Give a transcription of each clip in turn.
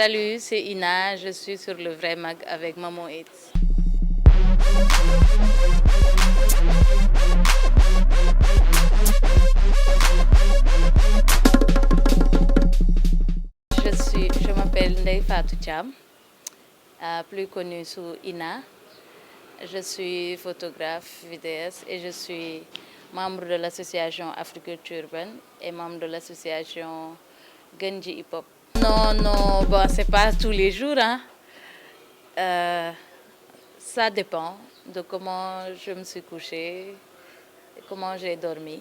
Salut, c'est Ina, je suis sur le Vrai Mag avec Maman Hits. Je m'appelle Ndeye Fatou Thiam, plus connue sous Ina. Je suis photographe, vidéaste et je suis membre de l'association Africulture Urbaine et membre de l'association Genji Hip Hop. Non, bon, c'est pas tous les jours, hein. Ça dépend de comment je me suis couchée et comment j'ai dormi.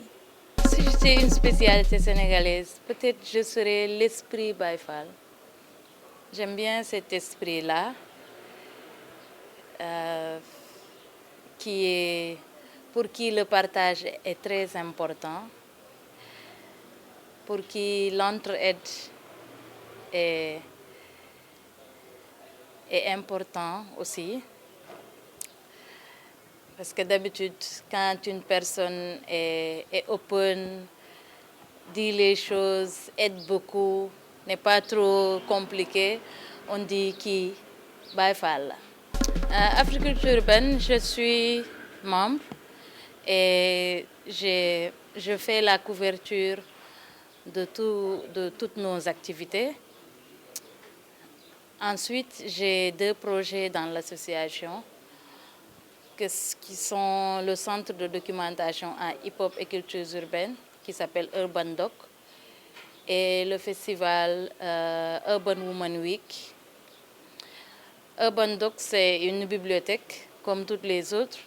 Si j'étais une spécialité sénégalaise, peut-être je serais l'esprit Baye Fall. J'aime bien cet esprit-là, pour qui le partage est très important, pour qui l'entraide est important aussi. Parce que d'habitude, quand une personne est open, dit les choses, aide beaucoup, n'est pas trop compliqué, on dit qui Baye Fall. Africulture urbaine, je suis membre et je fais la couverture de toutes nos activités. Ensuite, j'ai 2 projets dans l'association qui sont le centre de documentation en hip-hop et cultures urbaines qui s'appelle Urban Doc et le festival Urban Woman Week. Urban Doc, c'est une bibliothèque comme toutes les autres,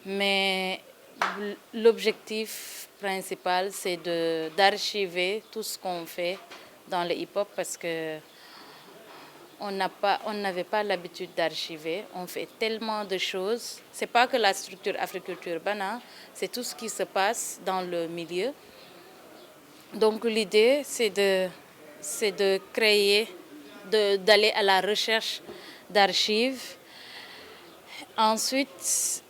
mais l'objectif principal, c'est d'archiver tout ce qu'on fait dans le hip-hop parce que on n'avait pas l'habitude d'archiver. On fait tellement de choses. Ce n'est pas que la structure Africulture Urbaine, hein, c'est tout ce qui se passe dans le milieu. Donc l'idée, c'est de créer, d'aller à la recherche d'archives. Ensuite,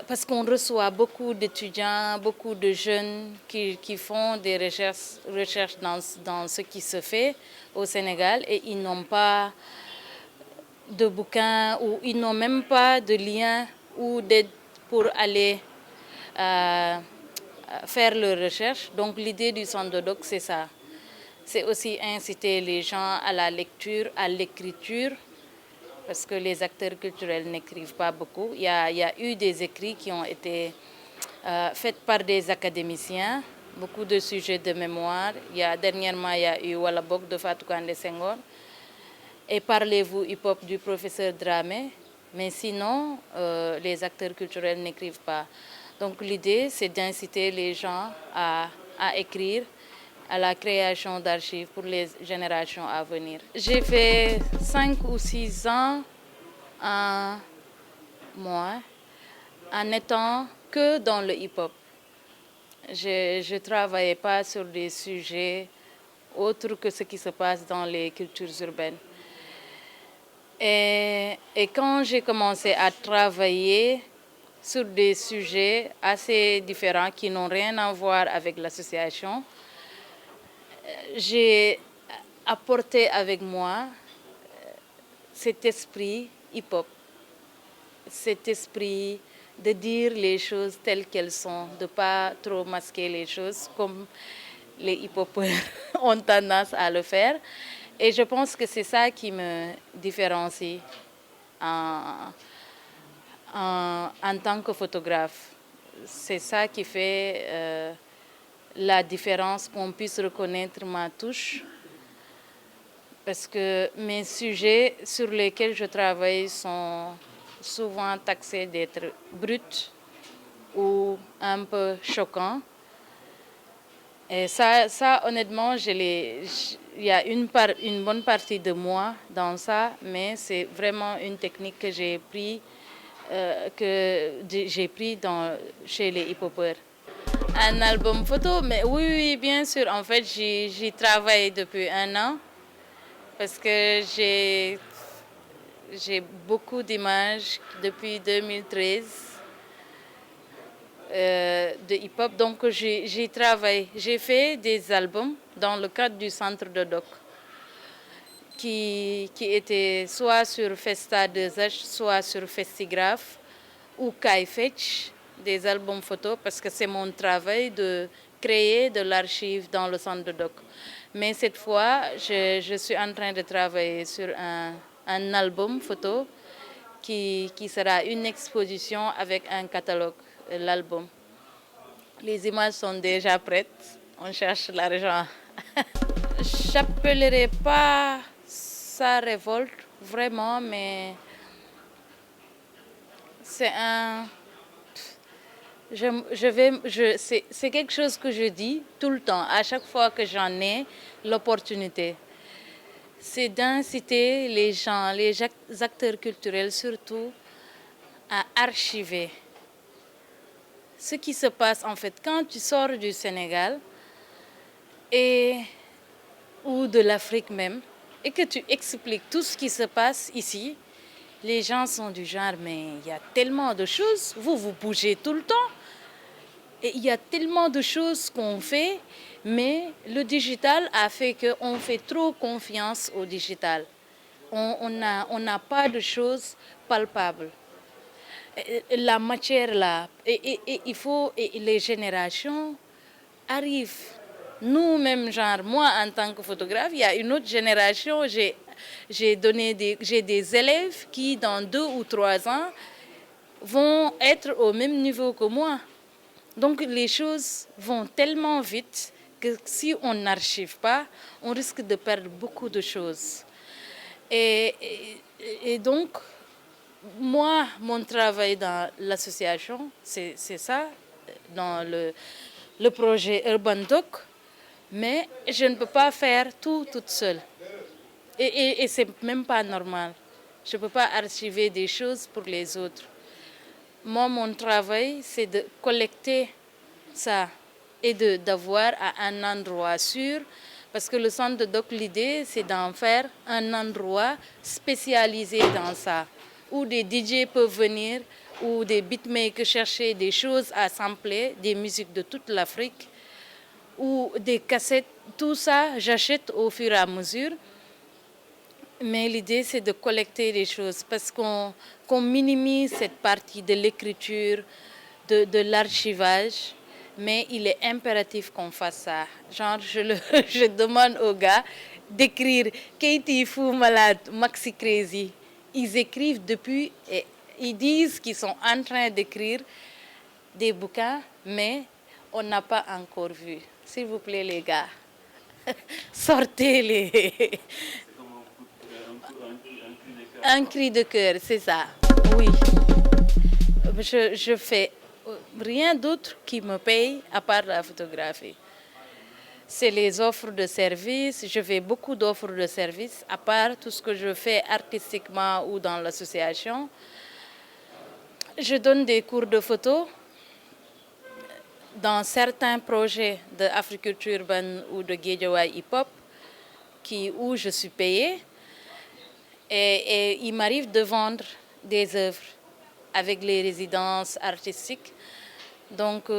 parce qu'on reçoit beaucoup d'étudiants, beaucoup de jeunes qui font des recherches dans ce qui se fait au Sénégal et ils n'ont pas de bouquins ou ils n'ont même pas de lien ou d'aide pour aller faire leurs recherches. Donc l'idée du centre de doc, c'est ça. C'est aussi inciter les gens à la lecture, à l'écriture, parce que les acteurs culturels n'écrivent pas beaucoup. Il y a eu des écrits qui ont été faits par des académiciens, beaucoup de sujets de mémoire. Dernièrement, il y a eu Walabok de Fatou Kandé Senghor et Parlez-vous hip-hop du professeur Dramé. Mais sinon, les acteurs culturels n'écrivent pas. Donc l'idée, c'est d'inciter les gens à écrire, à la création d'archives pour les générations à venir. J'ai fait 5 ou 6 ans en n'étant que dans le hip-hop. Je ne travaillais pas sur des sujets autres que ce qui se passe dans les cultures urbaines. Et quand j'ai commencé à travailler sur des sujets assez différents qui n'ont rien à voir avec l'association, j'ai apporté avec moi cet esprit hip-hop, cet esprit de dire les choses telles qu'elles sont, de ne pas trop masquer les choses comme les hip-hopeurs ont tendance à le faire. Et je pense que c'est ça qui me différencie en tant que photographe. C'est ça qui fait la différence, qu'on puisse reconnaître ma touche. Parce que mes sujets sur lesquels je travaille sont souvent taxés d'être bruts ou un peu choquants. Et ça honnêtement, il y a une bonne partie de moi dans ça, mais c'est vraiment une technique que j'ai pris chez les hip-hopeurs. Un album photo, mais oui, bien sûr. En fait, j'y travaille depuis 1 an parce que j'ai beaucoup d'images depuis 2013. De hip-hop, donc j'y travaille. J'ai fait des albums dans le cadre du centre de doc. qui étaient soit sur Festa 2H, soit sur Festigraph ou Kaifetch, des albums photos, parce que c'est mon travail de créer de l'archive dans le centre de doc. Mais cette fois, je suis en train de travailler sur un album photo qui sera une exposition avec un catalogue, l'album. Les images sont déjà prêtes, on cherche l'argent. Je n'appellerai pas ça révolte, vraiment, mais c'est un... c'est quelque chose que je dis tout le temps, à chaque fois que j'en ai l'opportunité. C'est d'inciter les gens, les acteurs culturels surtout, à archiver ce qui se passe en fait quand tu sors du Sénégal ou de l'Afrique même, et que tu expliques tout ce qui se passe ici. Les gens sont du genre, mais il y a tellement de choses, vous bougez tout le temps. Et il y a tellement de choses qu'on fait, mais le digital a fait qu'on fait trop confiance au digital. On n'a pas de choses palpables. La matière là, et il faut, et les générations arrivent. Nous-mêmes, genre, moi en tant que photographe, il y a une autre génération, j'ai des élèves qui, dans 2 ou 3 ans, vont être au même niveau que moi. Donc les choses vont tellement vite que si on n'archive pas, on risque de perdre beaucoup de choses. Et donc, moi, mon travail dans l'association, c'est ça, dans le projet Urban Doc, mais je ne peux pas faire tout toute seule. Et c'est même pas normal. Je ne peux pas archiver des choses pour les autres. Moi, mon travail, c'est de collecter ça et d'avoir à un endroit sûr. Parce que le centre de doc, l'idée, c'est d'en faire un endroit spécialisé dans ça, où des DJ peuvent venir, où des beatmakers chercher des choses à sampler, des musiques de toute l'Afrique, ou des cassettes. Tout ça, j'achète au fur et à mesure. Mais l'idée, c'est de collecter les choses parce qu'on minimise cette partie de l'écriture, de l'archivage, mais il est impératif qu'on fasse ça. Genre, je demande aux gars d'écrire Katie Fou Malade, Maxi Crazy. Ils écrivent depuis, et ils disent qu'ils sont en train d'écrire des bouquins, mais on n'a pas encore vu. S'il vous plaît, les gars, sortez-les. Un cri de cœur, c'est ça. Oui. Je fais rien d'autre qui me paye à part la photographie. C'est les offres de services. Je fais beaucoup d'offres de services, à part tout ce que je fais artistiquement ou dans l'association. Je donne des cours de photo dans certains projets d'Africulture urbaine ou de Guédiawaye hip-hop où je suis payée. Et il m'arrive de vendre des œuvres avec les résidences artistiques. Donc,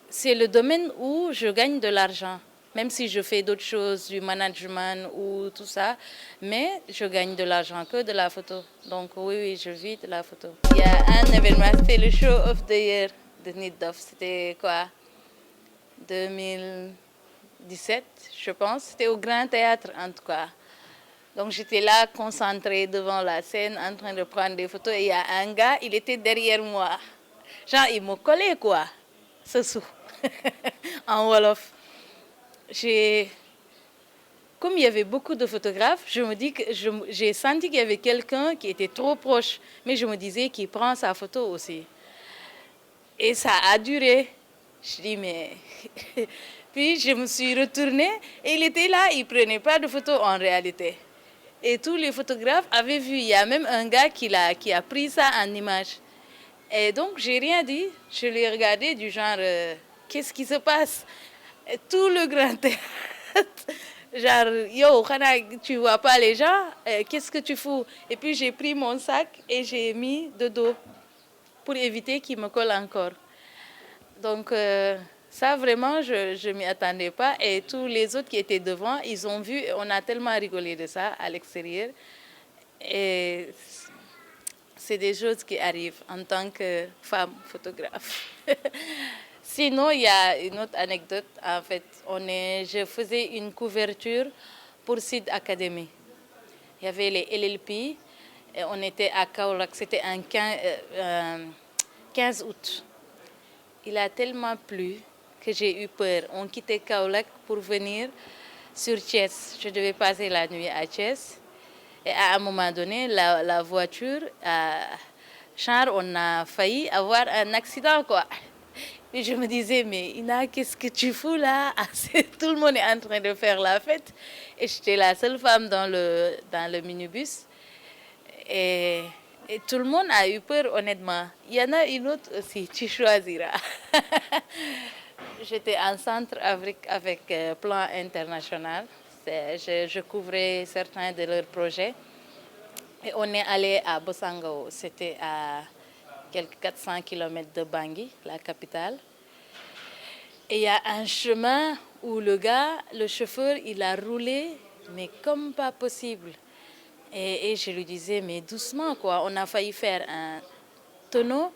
c'est le domaine où je gagne de l'argent, même si je fais d'autres choses, du management ou tout ça, mais je gagne de l'argent que de la photo. Donc, oui, je vis de la photo. Il y a un événement, c'était le Show of the Year de Niddoff. C'était quoi? 2017, je pense. C'était au Grand Théâtre, en tout cas. Donc j'étais là, concentrée devant la scène, en train de prendre des photos. Et il y a un gars, il était derrière moi. Genre, il me collait, quoi. Ce sou. En Wolof. Comme il y avait beaucoup de photographes, je me dis que j'ai senti qu'il y avait quelqu'un qui était trop proche. Mais je me disais qu'il prend sa photo aussi. Et ça a duré. Je dis, mais... Puis je me suis retournée et il était là, il ne prenait pas de photos en réalité. Et tous les photographes avaient vu. Il y a même un gars qui a pris ça en image. Et donc, j'ai rien dit. Je l'ai regardé du genre, qu'est-ce qui se passe? Et tout le grand théâtre, genre, yo, tu vois pas les gens? Qu'est-ce que tu fous? Et puis, j'ai pris mon sac et j'ai mis de dos pour éviter qu'il me colle encore. Donc, Ça, vraiment, je ne m'y attendais pas. Et tous les autres qui étaient devant, ils ont vu, on a tellement rigolé de ça à l'extérieur. Et c'est des choses qui arrivent en tant que femme photographe. Sinon, il y a une autre anecdote. En fait, je faisais une couverture pour Sid Academy. Il y avait les LLP et on était à Kaolack. C'était un 15 août. Il a tellement plu que j'ai eu peur. On quittait Kaolack pour venir sur Thiès. Je devais passer la nuit à Thiès. Et à un moment donné, la voiture, on a failli avoir un accident, quoi. Et je me disais, mais Ina, qu'est-ce que tu fous là? Tout le monde est en train de faire la fête. Et j'étais la seule femme dans le minibus. Et tout le monde a eu peur, honnêtement. Il y en a une autre aussi, tu choisiras. J'étais en Centrafrique avec Plan International. Je couvrais certains de leurs projets. Et on est allé à Bosangao, c'était à quelques 400 km de Bangui, la capitale. Et il y a un chemin où le chauffeur, il a roulé, mais comme pas possible. Et je lui disais, mais doucement, quoi. On a failli faire un tonneau.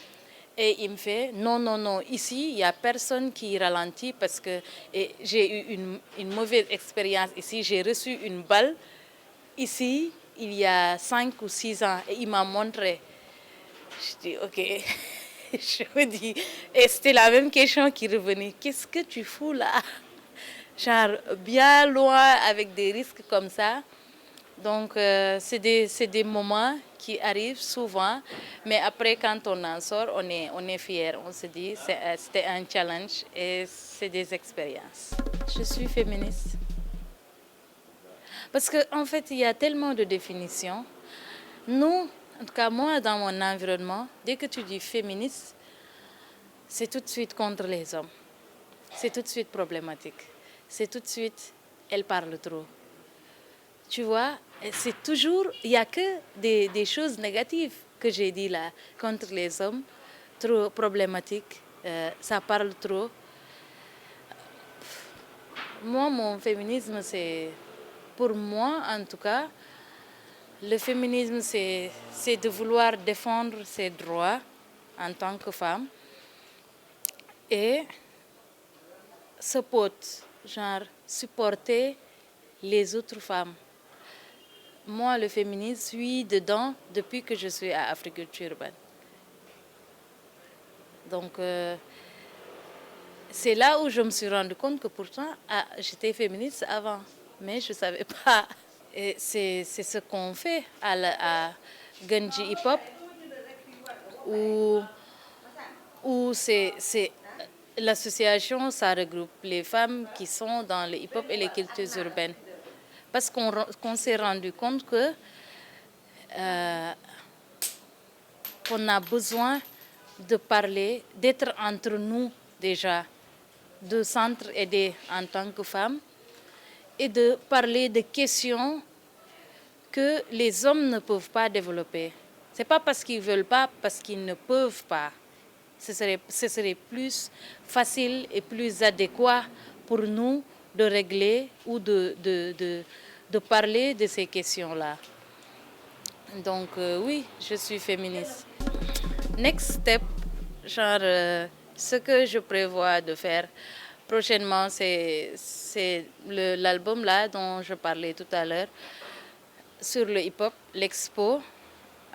Et il me fait, non, non, non, ici, il n'y a personne qui ralentit parce que j'ai eu une mauvaise expérience ici. J'ai reçu une balle ici, il y a 5 ou 6 ans, et il m'a montré. Je dis, ok. Je me dis, et c'était la même question qui revenait. Qu'est-ce que tu fous là? Genre, bien loin, avec des risques comme ça. Donc, c'est des moments qui arrivent souvent, mais après, quand on en sort, on est fiers. On se dit, c'était un challenge et c'est des expériences. Je suis féministe. Parce qu'en fait, il y a tellement de définitions. Nous, en tout cas, moi, dans mon environnement, dès que tu dis féministe, c'est tout de suite contre les hommes. C'est tout de suite problématique. C'est tout de suite, elle parle trop. Tu vois, c'est toujours, il n'y a que des choses négatives que j'ai dit là, contre les hommes, trop problématiques, ça parle trop. Moi, mon féminisme, c'est, pour moi en tout cas, le féminisme, c'est de vouloir défendre ses droits en tant que femme et genre supporter les autres femmes. Moi, le féminisme, je suis dedans depuis que je suis à Agriculture urbaine. Donc, c'est là où je me suis rendu compte que pourtant, j'étais féministe avant, mais je ne savais pas. Et c'est ce qu'on fait à Genji Hip Hop, où c'est l'association, ça regroupe les femmes qui sont dans le hip hop et les cultures urbaines. Parce qu'on s'est rendu compte que qu'on a besoin de parler, d'être entre nous déjà, de s'entraider en tant que femmes et de parler de questions que les hommes ne peuvent pas développer. Ce n'est pas parce qu'ils ne veulent pas, parce qu'ils ne peuvent pas. Ce serait plus facile et plus adéquat pour nous de régler ou de parler de ces questions-là. Donc oui, je suis féministe. Next step, genre ce que je prévois de faire prochainement, c'est l'album là dont je parlais tout à l'heure sur le hip-hop, l'expo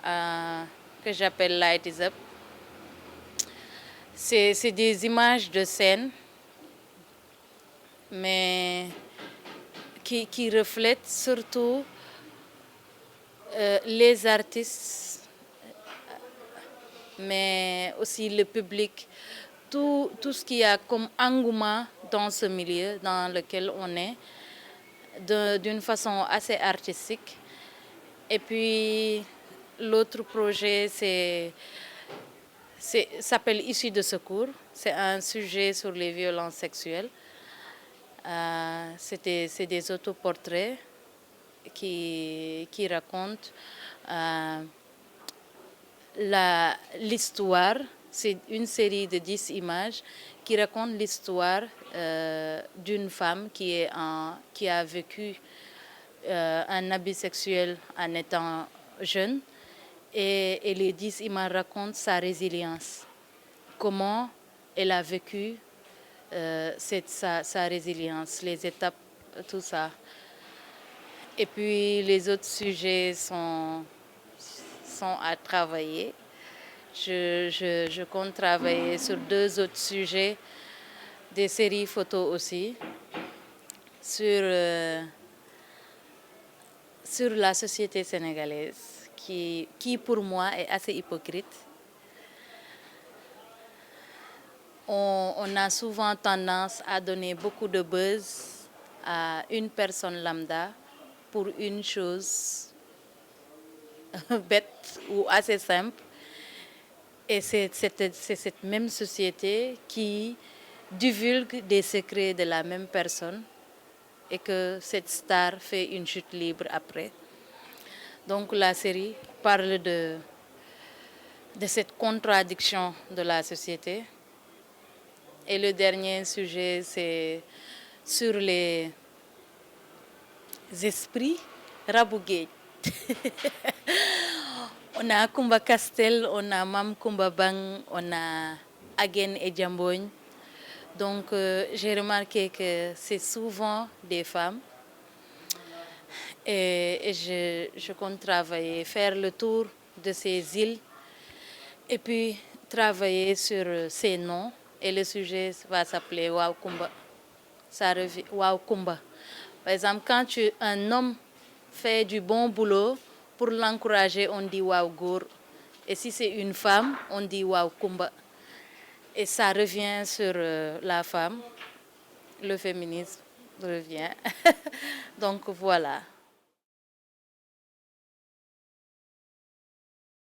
que j'appelle Light is Up. C'est des images de scène, mais qui reflètent surtout les artistes, mais aussi le public, tout ce qu'il y a comme engouement dans ce milieu dans lequel on est, d'une façon assez artistique. Et puis l'autre projet, s'appelle Issue de secours. C'est un sujet sur les violences sexuelles. C'est des autoportraits qui racontent l'histoire C'est une série de 10 images qui racontent l'histoire d'une femme qui a vécu un abus sexuel en étant jeune. Et les 10 images racontent sa résilience. Comment elle a vécu sa résilience, les étapes, tout ça. Et puis les autres sujets sont à travailler. Je compte travailler sur 2 autres sujets, des séries photos aussi, sur la société sénégalaise, qui pour moi est assez hypocrite. On a souvent tendance à donner beaucoup de buzz à une personne lambda pour une chose bête ou assez simple. Et c'est cette même société qui divulgue des secrets de la même personne et que cette star fait une chute libre après. Donc la série parle de cette contradiction de la société. Et le dernier sujet, c'est sur les esprits rabougués. On a Kumba Castel, on a Mam Kumba Bang, on a Agen et Djambogne. Donc j'ai remarqué que c'est souvent des femmes. Et je compte travailler, faire le tour de ces îles et puis travailler sur ces noms. Et le sujet va s'appeler Waw Kumba. Ça revient Waw Kumba. Par exemple, quand un homme fait du bon boulot, pour l'encourager, on dit Waw Gour. Et si c'est une femme, on dit Waw Kumba. Et ça revient sur la femme. Le féminisme revient. Donc voilà.